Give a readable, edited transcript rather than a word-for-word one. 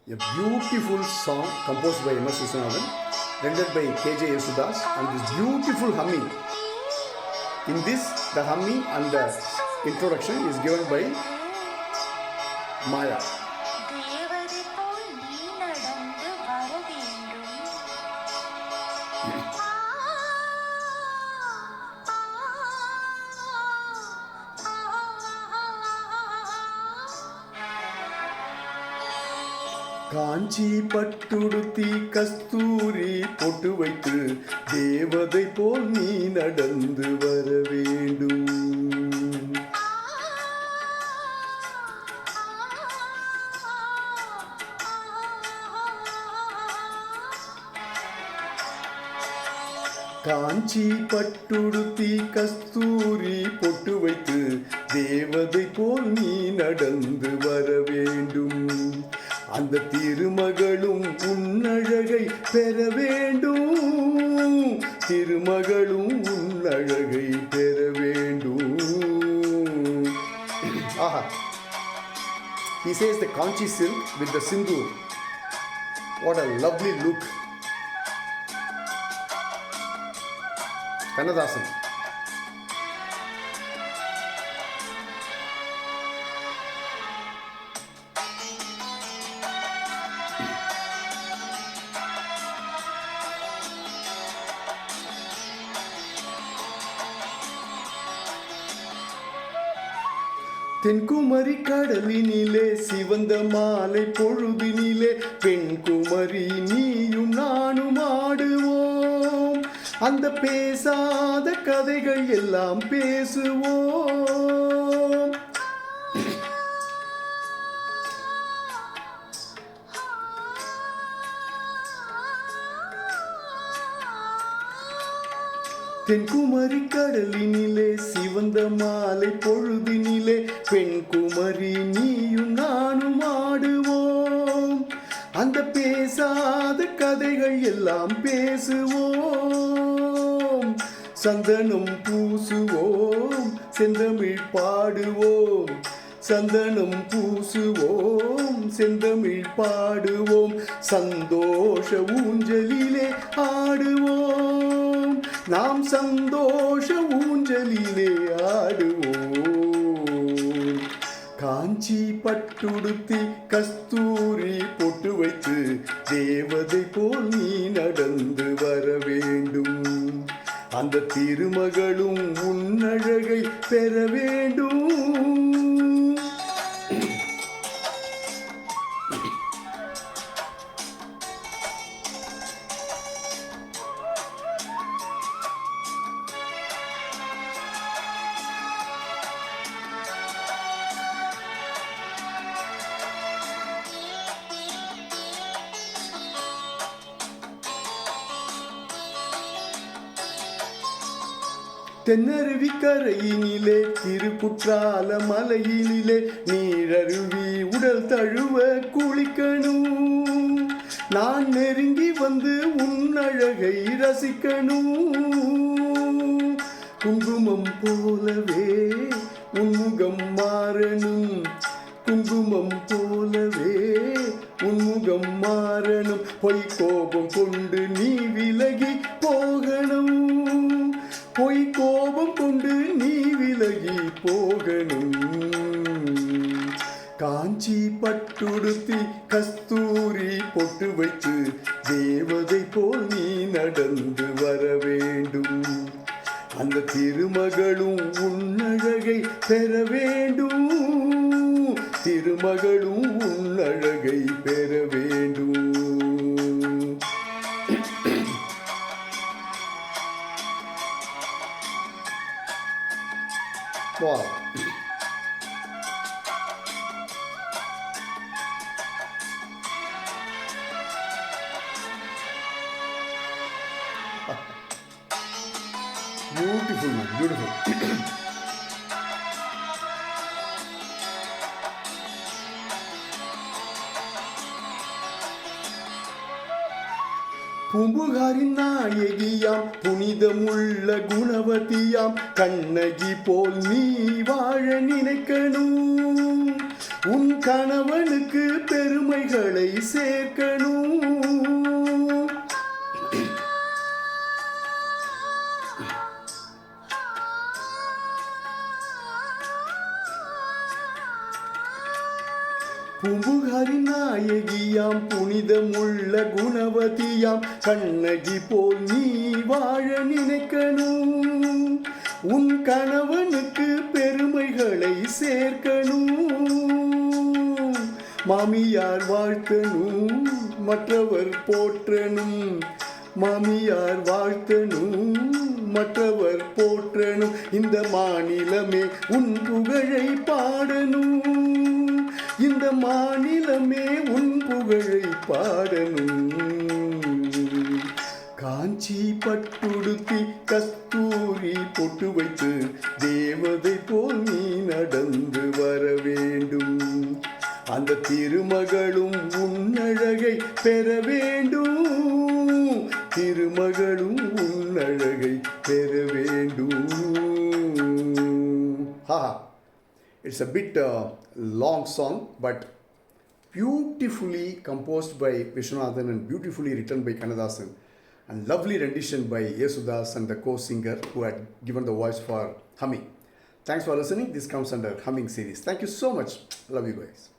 A beautiful song composed by M.S. Viswanathan, rendered by K.J. Yesudas, and this beautiful humming. In this, the humming and the introduction is given by Maya. காஞ்சி பட்டுடுத்தி கஸ்தூரி பொட்டு வைத்து தேவதை போல் நீ நடந்து வர வேண்டும். காஞ்சி பட்டுடுத்தி கஸ்தூரி பொட்டு வைத்து தேவதை போல் நீ நடந்து வர வேண்டும். அந்த திருமகளும் உன்னழகை பெற வேண்டும். திருமகளும் உன்னழகை பெற வேண்டும். Aha. He says the Kanchi silk with the sindoor. What a lovely look. Kannadasan. தென்குமரி கடலினிலே சிவந்த மாலை பொழுதினிலே பெண்குமரி நீயும் நானும் ஆடுவோம். அந்த பேசாத கதைகள் எல்லாம் பேசுவோம். தென்குமரி கடலினிலே சிவந்த மாலை பொழுதினிலே பெண்குமரி நீயும் நானும் ஆடுவோம். அந்த பேசாத கதைகள் எல்லாம் பேசுவோம். சந்தனம் பூசுவோம், செந்தமிழ் பாடுவோம். சந்தனம் பூசுவோம், செந்தமிழ் பாடுவோம். சந்தோஷ ஊஞ்சலிலே ஆடுவோம். நாம் சந்தோஷ ஊஞ்சலிலே ஆடுவோம். காஞ்சி பட்டுடுத்தி கஸ்தூரி பொட்டு வைத்து தேவதை போல் நீ நடந்து வர வேண்டும். அந்த திருமகளும் உன்னழகை பெற வேண்டும். தென்னருவி கரையினிலே திருக்குற்றால மலையினிலே நீரருவி உடல் தழுவ குளிக்கணும். நான் நெருங்கி வந்து உன்னழகை ரசிக்கணும். குங்குமம் போலவே உன்முகம் மாறணும். குங்குமம் போலவே உன்முகம் மாறணும். பொய் கோபம் கொண்டு நீ விலகி போகணும். பொய் கோபம் கொண்டு நீ விலகி போகணும். காஞ்சி பட்டுடுத்தி கஸ்தூரி பொட்டு வைத்து தேவதை போல் நீ நடந்து வர வேண்டும். அந்த திருமகளும் உன்னழகை பெற வேண்டும். திருமகளும் உன்னழகை பெற வேண்டும். Wow. Beautiful, man. Beautiful. பூம்புகாரின் நாயகியாம் புனிதமுள்ள குணவதியாம் Kannagi போல் நீ வாழ நினைக்கணும். உன் கணவனுக்கு பெருமைகளை சேர்க்கணும். பூம்புகாரி நாயகியாம் புனிதமுள்ள குணவதியாம் கண்ணகி போல் நீ வாழ நினைக்கணும். உன் கணவனுக்கு பெருமைகளை சேர்க்கணும். மாமியார் வாழ்த்தணும், மற்றவர் போற்றணும். மாமியார் வாழ்த்தணும், மற்றவர் போற்றணும். இந்த மாநிலமே உன் புகழை பாடணும். இந்த மாநிலமே உன் புகழை பாடணும். காஞ்சி பட்டுடுத்தி கஸ்தூரி பொட்டு வைத்து தேவதை போல் நீ நடந்து வர வேண்டும். அந்த திருமகளும் உன்னழகை பெற வேண்டும். திருமகளும் உன்னழகை பெற வேண்டும். It's a bit long song, but beautifully composed by Vishwanathan and beautifully written by Kannadasan, and lovely rendition by Yesudas and the co-singer who had given the voice for humming. Thanks for listening. This comes under humming series. Thank you so much. Love you guys.